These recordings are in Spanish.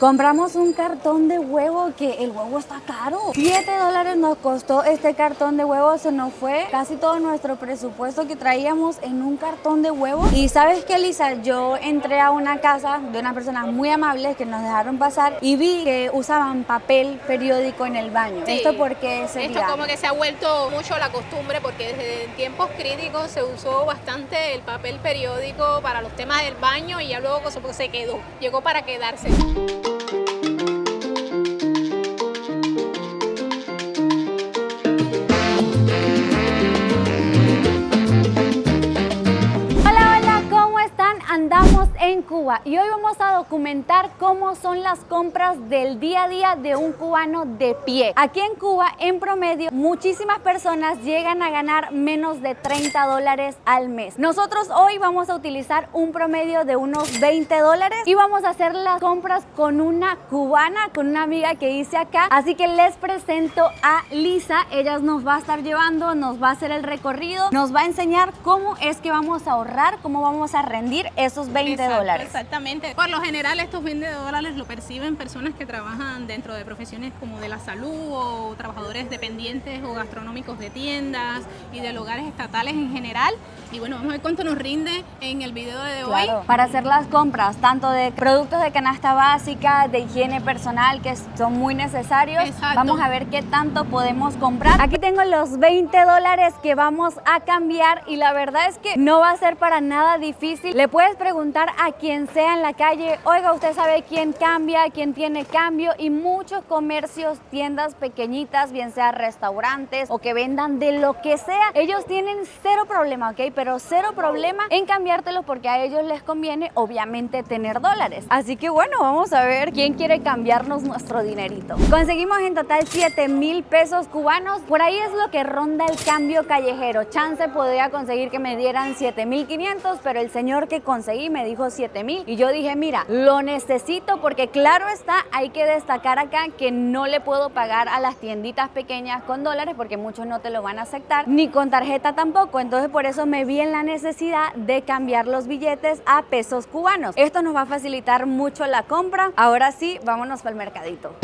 Compramos un cartón de huevo que el huevo está caro. $7 nos costó este cartón de huevo. Se nos fue casi todo nuestro presupuesto que traíamos en un cartón de huevo. Y ¿sabes qué, Lisa? Yo entré a una casa de unas personas muy amables que nos dejaron pasar y vi que usaban papel periódico en el baño. Sí. ¿Esto por qué sería? Esto como que se ha vuelto mucho la costumbre porque desde tiempos críticos se usó bastante el papel periódico para los temas del baño y ya luego se quedó. Llegó para quedarse. Andamos en Cuba y hoy vamos a documentar cómo son las compras del día a día de un cubano de pie. Aquí en Cuba, en promedio, muchísimas personas llegan a ganar menos de $30 al mes. Nosotros hoy vamos a utilizar un promedio de unos $20 y vamos a hacer las compras con una cubana, con una amiga que hice acá. Así que les presento a Lisa. Ella nos va a estar llevando, nos va a hacer el recorrido, nos va a enseñar cómo es que vamos a ahorrar, cómo vamos a rendir esos $20. Exactamente. Por lo general estos $20 lo perciben personas que trabajan dentro de profesiones como de la salud o trabajadores dependientes o gastronómicos de tiendas y de lugares estatales en general. Y bueno, vamos a ver cuánto nos rinde en el video de hoy. Para hacer las compras, tanto de productos de canasta básica, de higiene personal, que son muy necesarios. Exacto. Vamos a ver qué tanto podemos comprar. Aquí tengo los $20 que vamos a cambiar y la verdad es que no va a ser para nada difícil. Le puedes preguntar a quien sea en la calle, oiga, usted sabe quién cambia, quién tiene cambio, y muchos comercios, tiendas pequeñitas, bien sea restaurantes o que vendan de lo que sea, ellos tienen cero problema, ¿ok? Pero cero problema en cambiártelos porque a ellos les conviene obviamente tener dólares. Así que bueno, vamos a ver quién quiere cambiarnos nuestro dinerito. Conseguimos en total 7,000 pesos cubanos. Por ahí es lo que ronda el cambio callejero. Chance podría conseguir que me dieran 7,500, pero el señor que conseguí me dijo 7,000 y yo dije, mira, lo necesito porque claro está, hay que destacar acá que no le puedo pagar a las tienditas pequeñas con dólares porque muchos no te lo van a aceptar, ni con tarjeta tampoco. Entonces por eso me vi en la necesidad de cambiar los billetes a pesos cubanos. Esto nos va a facilitar mucho la compra. Ahora sí, vámonos para el mercadito.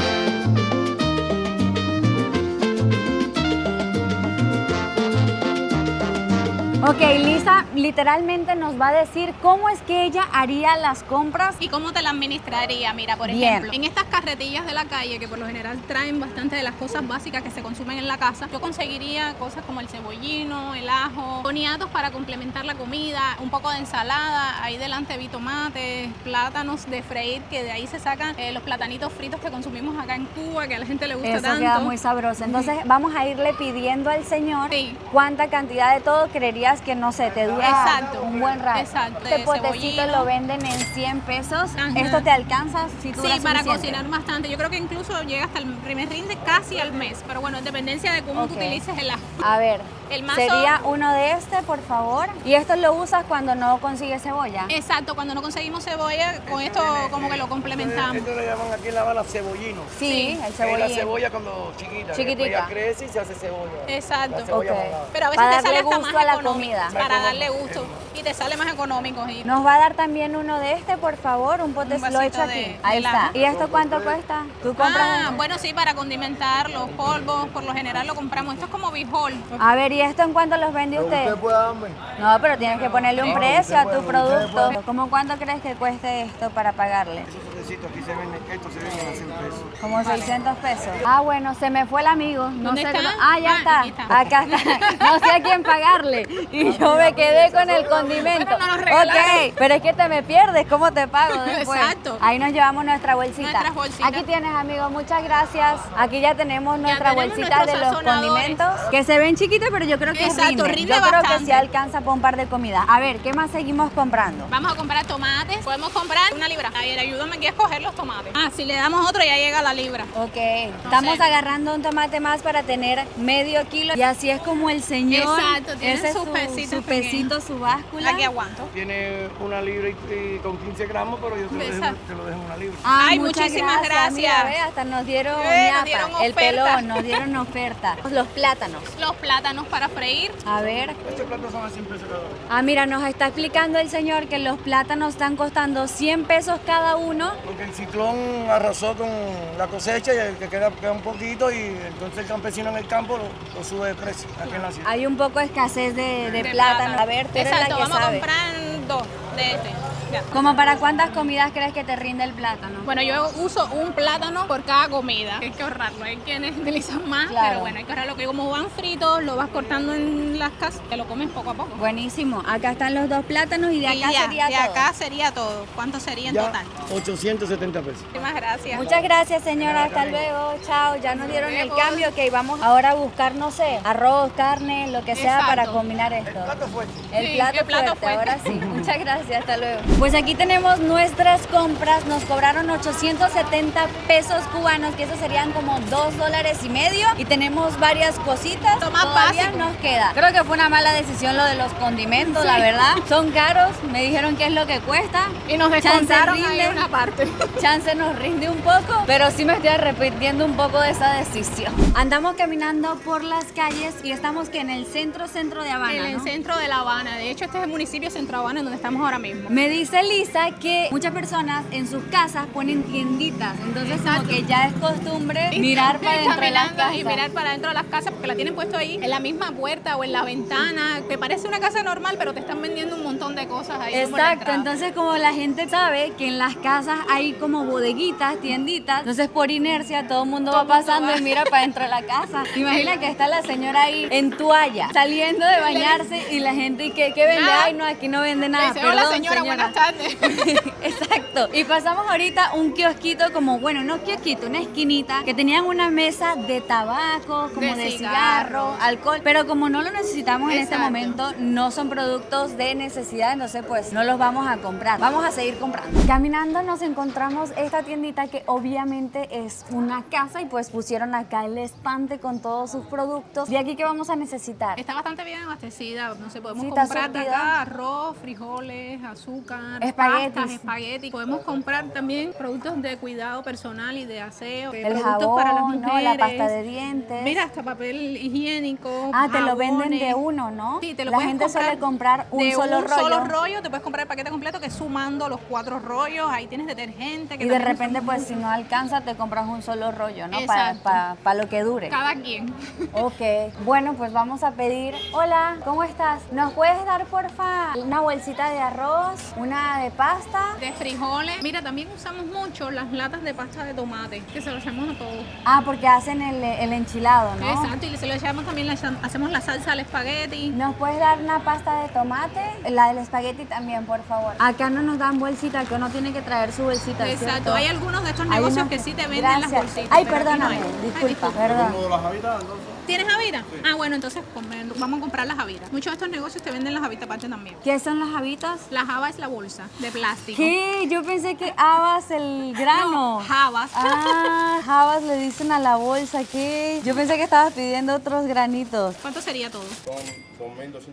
Ok, Lisa literalmente nos va a decir cómo es que ella haría las compras. ¿Y cómo te la administraría? Mira, por ejemplo, en estas carretillas de la calle, que por lo general traen bastante de las cosas básicas que se consumen en la casa, yo conseguiría cosas como el cebollino, el ajo, boniatos para complementar la comida, un poco de ensalada, ahí delante vi tomates, plátanos de freír, que de ahí se sacan los platanitos fritos que consumimos acá en Cuba, que a la gente le gusta tanto. Eso queda muy sabroso. Entonces vamos a irle pidiendo al señor cuánta cantidad de todo creerías que, no sé, te dura un buen rato. Exacto. Este potecito lo venden en 100 pesos. Ajá. ¿Esto te alcanza? Si tú sí, para cocinar bastante. Yo creo que incluso llega hasta me rinde casi al mes. Pero bueno, en dependencia de cómo tú utilices el ajo. A ver, el mazo sería uno de este, por favor. ¿Y esto lo usas cuando no consigues cebolla? Exacto, cuando no conseguimos cebolla, con esto como que lo complementamos. Esto le llaman aquí en La Habana cebollino. Sí, el cebollino. Es la cebolla cuando chiquita. Ya crece y se hace cebolla. Exacto. Pero a veces te sale hasta más a la económico. Comida. Para darle gusto. Y te sale más económico. Nos va a dar también uno de este, por favor, un potecito. Lo he hecho aquí. Ahí está. ¿Y esto cuánto cuesta? ¿Tú compras? Bueno, sí, para condimentar los polvos, por lo general lo compramos. Esto es como bijol. A ver, ¿y esto en cuánto los vende usted? ¿Usted puede darme? No, pero tienes que ponerle un precio a tu producto. ¿Cómo cuánto crees que cueste esto para pagarle? Aquí se venden, estos se venden a 100 pesos. Como 600 pesos. Ah, bueno, se me fue el amigo. No ¿Dónde sé está? ya está. Acá está. No sé a quién pagarle. Y yo me quedé con el condimento. Pero no nos regalaron. Ok, pero es que te me pierdes. ¿Cómo te pago después? Exacto. Ahí nos llevamos nuestra bolsita. Nuestras bolsitas. Aquí tienes, amigo. Muchas gracias. Aquí ya tenemos nuestra bolsita de los sazonadores. condimentos. Que se ven chiquitos, pero yo creo que Exacto, rinde Yo creo que bastante. sí alcanza para un par de comidas. A ver, ¿qué más seguimos comprando? Vamos a comprar tomates. Podemos comprar una libra. A ver, ayúdame aquí a escoger los tomates. Si le damos otro ya llega la libra. Ok, estamos agarrando un tomate más para tener medio kilo. Y así es como el señor. Exacto, tiene ese es sus pesitos su pesito, su báscula. Aquí aguanto. Tiene una libra y con 15 gramos, pero yo te lo dejo en una libra. Ay, muchas muchísimas gracias. Mira, ve, hasta nos dieron nos dieron el oferta. pelón, nos dieron oferta. Los plátanos. Los plátanos para freír. A ver. Estos platos son a 100 pesos cada uno. Ah, mira, nos está explicando el señor que los plátanos están costando 100 pesos cada uno porque el ciclón arrasó con la cosecha y el que queda un poquito y entonces el campesino en el campo lo sube de precio aquí en la ciudad. Hay un poco de escasez de plátano. A ver, tú eres Exacto, la que vamos sabe. a comprar 2 de este. Ya. ¿Como para cuántas comidas crees que te rinde el plátano? Bueno, yo uso un plátano por cada comida. Hay que ahorrarlo. Hay quienes utilizan más, Claro. pero bueno, hay que ahorrarlo. Que como van fritos, lo vas cortando en las casas, te lo comes poco a poco. Buenísimo. Acá están los 2 plátanos y de acá sería de todo. acá sería todo. ¿Cuánto sería en Ya, total? 870 pesos. Muchísimas gracias. Muchas gracias, señora. Hasta luego. Chao. Ya nos dieron el luego. cambio. Ok, vamos ahora a buscar, no sé, arroz, carne, lo que sea Exacto. para combinar esto. Plato fuerte. El Sí, plato, el plato fuerte, fuerte. ahora sí. Muchas gracias, hasta luego. Pues aquí tenemos nuestras compras, nos cobraron 870 pesos cubanos, que eso serían como $2.50. Y tenemos varias cositas, Lo más todavía básico. nos queda. Creo que fue una mala decisión lo de los condimentos, la verdad. Son caros, me dijeron qué es lo que cuesta. Y nos Chance descontaron ahí rinde. una parte. Chance nos rinde un poco, pero sí me estoy arrepintiendo un poco de esa decisión. Andamos caminando por las calles y estamos que en el centro de Habana, En el ¿no? centro de La Habana. De hecho, este es el municipio Centro Habana en donde estamos ahora mismo. Me dice Lisa que muchas personas en sus casas ponen tienditas, entonces como Exacto. que ya es costumbre mirar para dentro de las Caminando casas. y mirar para dentro de las casas porque la tienen puesto ahí en la misma puerta o en la ventana. Te parece una casa normal, pero te están vendiendo un montón de cosas ahí. como en la Exacto, entrada. entonces como la gente sabe que en las casas hay como bodeguitas, tienditas, entonces por inercia todo el mundo Todo va el mundo pasando va. y mira para dentro de la casa. Imagina que está la señora ahí en toalla, saliendo de bañarse y la gente que vende, Nada. ay no, aquí no vende nada. Le dice, hola Perdón, señora, buenas tardes. Exacto. Y pasamos ahorita un kiosquito como, bueno, no kiosquito, una esquinita que tenían una mesa de tabaco, como de cigarro, alcohol, pero como no lo necesitamos en este Exacto. momento, no son productos de necesidad, entonces pues no los vamos a comprar. Vamos a seguir comprando. Caminando nos encontramos esta tiendita que obviamente es una casa y pues pusieron acá el estante con todos sus productos. ¿De aquí qué vamos a necesitar? Está bastante bien abastecida, no sé, podemos Sí, está comprar de surtida. acá arroz, frijoles, azúcar, Espaguetis. pastas, espaguetis. Podemos comprar también productos de cuidado personal y de aseo, El productos jabón, para las ¿no? mujeres. La pasta de dientes. Mira, hasta papel higiénico. Ah, te lo venden jabones. de uno, ¿no? Sí, te lo La puedes gente suele comprar un de solo rollo. solo rollo, te puedes comprar el paquete completo que es sumando los 4 rollos, ahí tienes detergente. Que Y de también repente, son pues, si no alcanza, te compras un solo rollo, ¿no? Exacto. Para lo que dure. cada quien. Ok. Bueno, pues vamos a pedir. Hola, ¿cómo estás? ¿Nos puedes dar, porfa, una bolsita de arroz, una de pasta? De frijoles. Mira, también usamos mucho las latas de pasta de tomate, que se lo hacemos a todos. Ah, porque hacen el enchilado, ¿no? Exacto, y se lo echamos también, hacemos la salsa al espagueti. ¿Nos puedes dar una pasta de tomate? La del espagueti también, por favor. Acá no nos dan bolsita, que uno tiene que traer su bolsita, Exacto, ¿cierto? hay algunos de estos Hay negocios unos que sí te venden Gracias. las bolsitas. Ay, pero aquí no perdóname, hay. Ay, disculpa, perdón. ¿Tienes Javira? Ah, bueno, entonces vamos a comprar las Javiras. Muchos de estos negocios te venden las Javitas aparte también. ¿Qué son las habitas? La java es la bolsa de plástico. ¿Qué? Yo pensé que habas el grano. No, jabas. Ah, habas le dicen a la bolsa. ¿Qué? Yo pensé que estabas pidiendo otros granitos. ¿Cuánto sería todo? Son 2.230.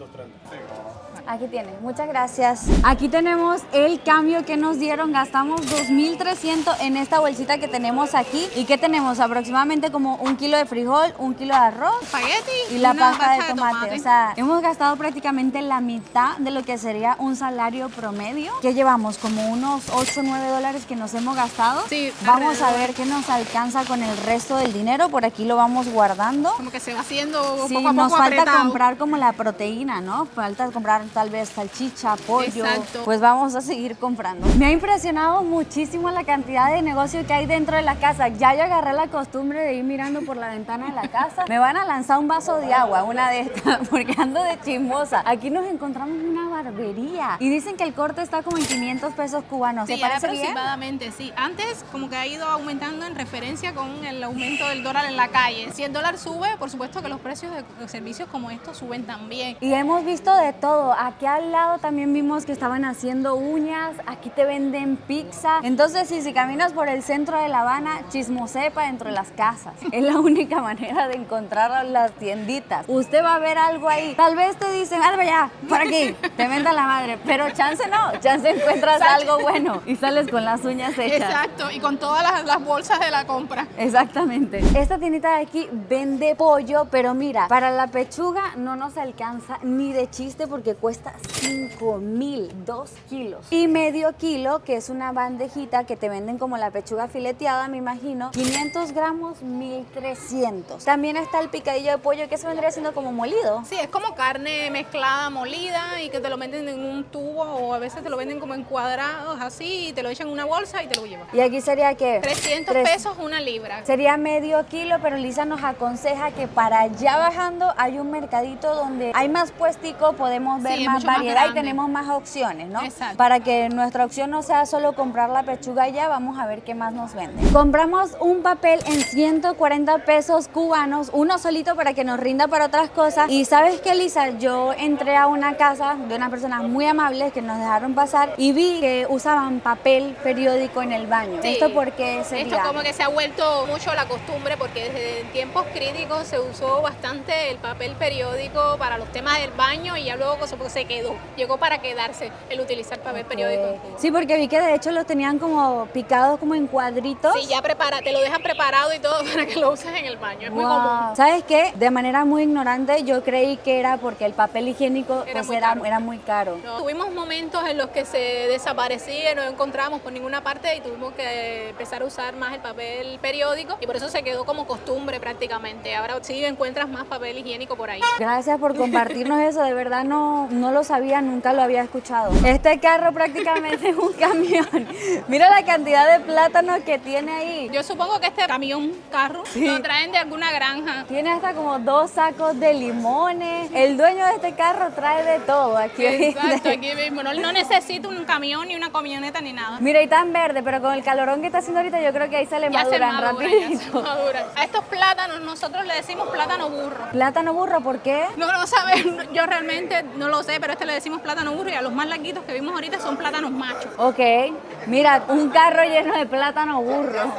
Aquí tienes, muchas gracias. Aquí tenemos el cambio que nos dieron. Gastamos 2.300 en esta bolsita que tenemos aquí. ¿Y qué tenemos? Aproximadamente como 1 kilo de frijol, 1 kilo de arroz Espagueti y la una pasta de tomate. O sea, hemos gastado prácticamente la mitad de lo que sería un salario promedio. Que llevamos como unos 8 o 9 dólares que nos hemos gastado. Sí, Vamos a alrededor. ver qué nos alcanza con el resto del dinero. Por aquí lo vamos guardando. como que se va haciendo Sí, poco a nos poco falta apretado. comprar como la proteína, ¿no? Falta comprar tal vez salchicha, pollo. Exacto. Pues vamos a seguir comprando. Me ha impresionado muchísimo la cantidad de negocio que hay dentro de la casa. Ya yo agarré la costumbre de ir mirando por la ventana de la casa. Me van a lanzar un vaso de agua, una de estas, porque ando de chismosa. Aquí nos encontramos una barbería y dicen que el corte está como en 500 pesos cubanos. ¿Te Sí, parece bien? aproximadamente, sí. Antes como que ha ido aumentando en referencia con el aumento del dólar en la calle. Si el dólar sube, por supuesto que los precios de servicios como estos suben también. Y hemos visto de todo. Aquí al lado también vimos que estaban haciendo uñas. Aquí te venden pizza. Entonces, sí, si caminas por el centro de La Habana, chismosepa dentro de las casas. Es la única manera de encontrar encontrar las tienditas. Usted va a ver algo ahí. Tal vez te dicen, algo ya, por aquí, te mentan la madre. Pero chance no, chance encuentras algo bueno y sales con las uñas hechas. Exacto, y con todas las bolsas de la compra. Exactamente. Esta tiendita de aquí vende pollo, pero mira, para la pechuga no nos alcanza ni de chiste porque cuesta 5,000, 2 kilos. Y medio kilo, que es una bandejita que te venden como la pechuga fileteada, me imagino, 500 gramos, 1,300. También está el picadillo de pollo, que se vendría siendo como molido. Sí, es como carne mezclada, molida, y que te lo venden en un tubo o a veces te lo venden como en cuadrados así y te lo echan en una bolsa y te lo llevas. Y aquí sería que 300 pesos una libra. sería medio kilo, pero Lisa nos aconseja que para allá bajando hay un mercadito donde hay más puestico, podemos ver Sí, es más mucho más variedad y grande. tenemos más opciones, ¿no? Exacto. Para que nuestra opción no sea solo comprar la pechuga allá, vamos a ver qué más nos venden. Compramos un papel en 140 pesos cubanos, uno solito para que nos rinda para otras cosas. Y ¿sabes qué, Lisa? Yo entré a una casa de unas personas muy amables que nos dejaron pasar y vi que usaban papel periódico en el baño. Sí. ¿Esto por qué sería? Esto como que se ha vuelto mucho la costumbre porque desde tiempos críticos se usó bastante el papel periódico para los temas del baño y ya luego se quedó. Llegó para quedarse el utilizar papel periódico en Cuba. Sí, porque vi que de hecho los tenían como picados como en cuadritos. Sí, ya te lo dejan preparado y todo para que lo uses en el baño. Es muy común. ¿Sabes qué? De manera muy ignorante yo creí que era porque el papel higiénico Era pues, muy era, caro. era muy caro. No, tuvimos momentos en los que se desaparecía, no encontrábamos por ninguna parte y tuvimos que empezar a usar más el papel periódico y por eso se quedó como costumbre prácticamente. Ahora sí encuentras más papel higiénico por ahí. Gracias por compartirnos eso, de verdad no lo sabía, nunca lo había escuchado. Este carro prácticamente es un camión. Mira la cantidad de plátanos que tiene ahí. Yo supongo que este carro, lo traen de alguna granja. Tiene hasta como 2 sacos de limones. El dueño de este carro trae de todo aquí. Exacto, aquí mismo. No necesito un camión ni una camioneta ni nada. Mira, y tan verde, pero con el calorón que está haciendo ahorita yo creo que ahí se le Ya se maduran maduran, ya se rapidito. maduran. A estos plátanos nosotros le decimos plátano burro. Plátano burro, ¿por qué? No lo sabes, yo realmente no lo sé, pero le decimos plátano burro y a los más larguitos que vimos ahorita son plátanos machos. Ok, mira, un carro lleno de plátano burro.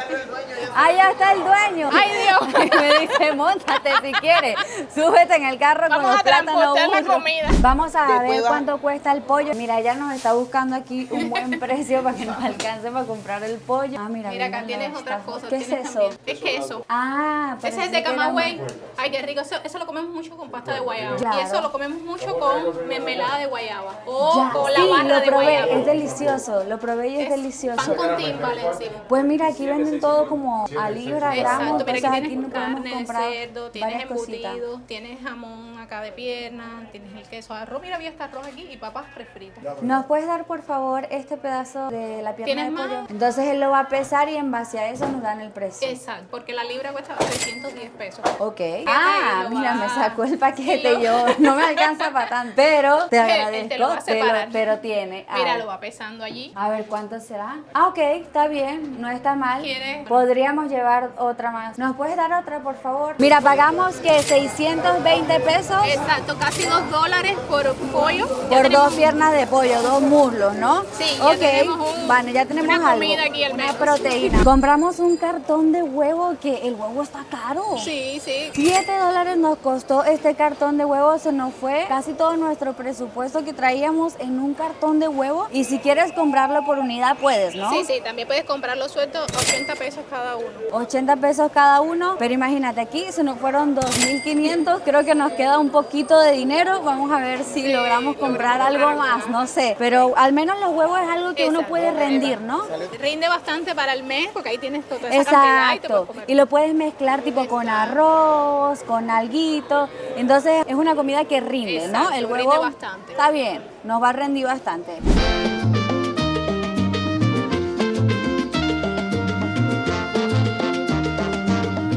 Allá está el dueño. ¡Ay, Dios! Me dice, móntate si quieres. Súbete en el carro con Vamos los a plátanos transportar la burros. comida. Vamos a ver cuánto cuesta el pollo. Mira, ella nos está buscando aquí un buen precio para que nos alcance para comprar el pollo. Ah, mira, Mira, acá vienen tienes las otras tapas. cosas. ¿Qué es tienes eso? también- Es queso. Ah, Ese es pensé de que era Camagüey. Ay, qué rico. Eso lo comemos mucho con pasta de guayaba. Claro. Y eso lo comemos mucho con mermelada de guayaba. O Ya, con la sí, barra lo de probé, guayaba. es delicioso, lo probé y es delicioso. Pan con timbales encima. Pues mira, aquí venden todo como a libra, gramos, Exacto, mira, entonces aquí aquí tienes no podemos carne de comprar cerdo, tienes varias cositas. embutidos, tienes jamón acá de pierna, tienes el queso, arroz, mira, había hasta arroz aquí y papas prefritas. ¿Nos puedes dar por favor este pedazo de la pierna ¿Tienes de más? pollo? Entonces él lo va a pesar y en base a eso nos dan el precio. Exacto, porque la libra cuesta 610 pesos. Ok. y Ah, lo mira, va- me sacó el paquete y lo- y yo no me alcanza para tanto, pero te Él agradezco, te lo va a separar. pero tiene. Mira, Ay. lo va pesando allí. A ver, ¿cuánto será? Ah, ok, está bien, no está mal. ¿Quieres? Podríamos llevar otra más. ¿Nos puedes dar otra, por favor? Mira, pagamos que 620 pesos Exacto, casi $2 por pollo. Ya por tenemos 2 piernas de pollo, 2 muslos, ¿no? Sí, ya ok, tenemos bueno, ya tenemos una algo, comida aquí al una menos. proteína. Compramos un cartón de huevo, que el huevo está caro. Sí, sí. $7 nos costó este cartón de huevo, se nos fue casi todo nuestro presupuesto que traíamos en un cartón de huevo. Y si quieres comprarlo por unidad, puedes, ¿no? Sí, sí, también puedes comprarlo suelto, 80 pesos cada uno. 80 pesos cada uno, pero imagínate, aquí se nos fueron 2.500, creo que nos queda un poquito de dinero, vamos a ver si logramos comprar algo más, no sé, pero al menos los huevos es algo que uno Exacto. puede rendir, ¿no? Rinde bastante para el mes porque ahí tienes toda esa cantidad y te puedes Exacto, comer. y lo puedes mezclar tipo con arroz, con alguito, entonces es una comida que rinde, ¿no? Exacto, El rinde huevo bastante. está bien, nos va a rendir bastante.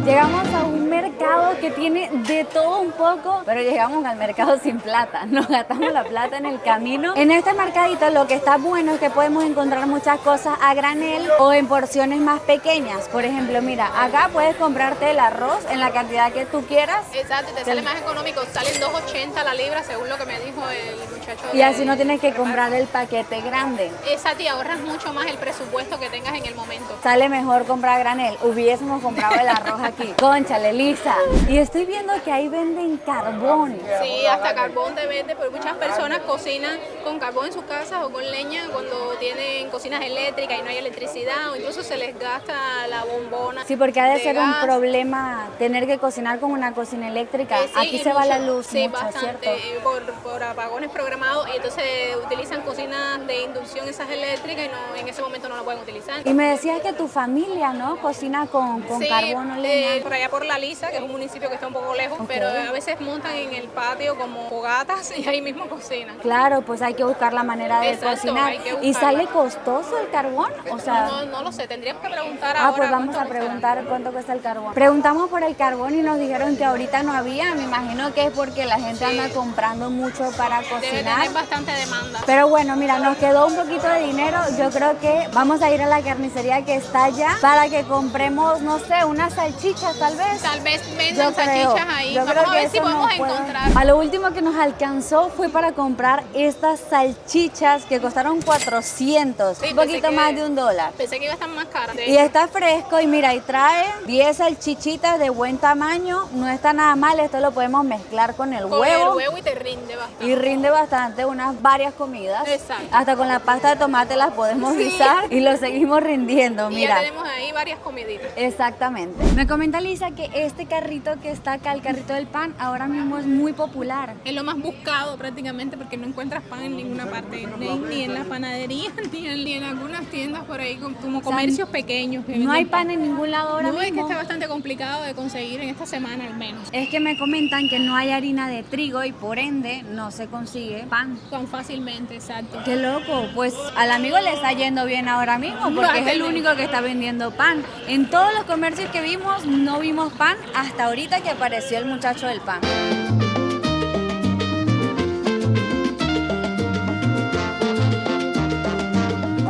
Llegamos a un mercado que tiene de todo un poco, pero llegamos al mercado sin plata. Nos gastamos la plata en el camino. En este mercadito lo que está bueno es que podemos encontrar muchas cosas a granel o en porciones más pequeñas. Por ejemplo, mira, acá puedes comprarte el arroz en la cantidad que tú quieras. Exacto, te sale más económico, salen 2.80 la libra según lo que me dijo el muchacho. Y así no tienes que comprar el paquete grande. Exacto, y ahorras mucho más el presupuesto que tengas en el momento. Sale mejor comprar a granel. Hubiésemos comprado el arroz aquí. Cónchale, Lisa, Y estoy viendo que ahí venden carbón. Sí, hasta carbón te vende, pero muchas personas cocinan con carbón en sus casas o con leña cuando tienen cocinas eléctricas y no hay electricidad, o incluso se les gasta la bombona. Sí, porque ha de ser un gas. problema tener que cocinar con una cocina eléctrica. Sí, Aquí y se va la mucho, luz sí, mucho, bastante, ¿cierto? por apagones programados, y entonces utilizan cocinas de inducción esas eléctricas y no, en ese momento no la pueden utilizar. Y me decías que tu familia, ¿no? Cocina con Sí, carbón o leña. por allá por La Lisa, que es un municipio que está un poco lejos, Ok. pero a veces montan en el patio como fogatas y ahí mismo cocinan. Claro, pues hay que buscar la manera de Exacto, cocinar. hay que ¿Y buscarla. sale costoso el carbón? O sea, No lo sé, tendríamos que preguntar ah, ahora. pues vamos cuánto a costará. preguntar cuánto cuesta el carbón. Preguntamos por el carbón y nos dijeron que ahorita no había. Me imagino que es porque la gente anda comprando mucho para Debe cocinar. tener bastante demanda. Pero bueno, mira, nos quedó un poquito de dinero. Yo creo que vamos a ir a la carnicería que está allá para que compremos, no sé, unas salchichas tal vez. Tal vez Yo vendan creo, salchichas ahí. yo Vamos creo a que ver si eso podemos nos puede- encontrar. A lo último que nos alcanzó fue para comprar estas salchichas que costaron 400, Sí, un pensé poquito que- más de $1. Pensé que iba a estar más cara. De Y hecho, está fresco y mira, y trae 10 salchichitas de buen tamaño, no está nada mal, esto lo podemos mezclar con el con huevo. el huevo y te rinde bastante. Y rinde bastante, unas varias comidas. Exacto. Hasta con la pasta de tomate las podemos Sí. guisar y lo seguimos rindiendo, Y mira. ya tenemos ahí varias comiditas. Exactamente. Me comenta Lisa que este carrito que está acá, el carrito del pan, ahora mismo es muy popular. Es lo más buscado prácticamente porque no encuentras pan en ninguna parte, ni en la panadería, ni en algunas tiendas por ahí como comercios pequeños. que No hay venden pan en ningún lado ahora No, es que mismo. está bastante complicado de conseguir en esta semana al menos. Es que me comentan que no hay harina de trigo y por ende no se consigue pan. Tan fácilmente, exacto. Qué loco, pues al amigo le está yendo bien ahora mismo porque es el Bastante. único que está vendiendo pan. En todos los comercios que vimos no vimos pan hasta ahorita que apareció el muchacho del pan.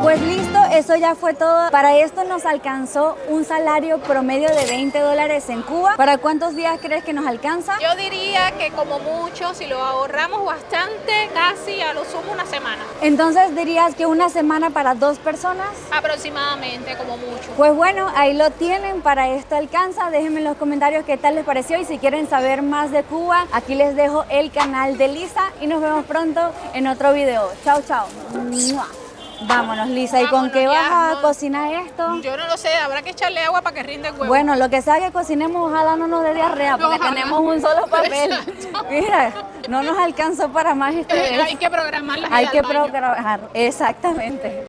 Pues listo, eso ya fue todo. Para esto nos alcanzó un salario promedio de $20 en Cuba. ¿Para cuántos días crees que nos alcanza? Yo diría que como mucho, si lo ahorramos bastante, casi a lo sumo una semana. Entonces dirías que una semana para 2 personas. Aproximadamente, como mucho. Pues bueno, ahí lo tienen, para esto alcanza. Déjenme en los comentarios qué tal les pareció y si quieren saber más de Cuba, aquí les dejo el canal de Lisa y nos vemos pronto en otro video. Chao, chao. ¡Mua! Vámonos, Lisa. ¿Y con Vámonos qué ya, vas a no. cocinar esto? Yo no lo sé, habrá que echarle agua para que rinde el huevo. Bueno, lo que sea que cocinemos, ojalá no nos dé diarrea, porque Ojalá. tenemos un solo papel. Exacto. Mira, no nos alcanzó para más esta vez. Hay que programarlas. Hay que programar, exactamente.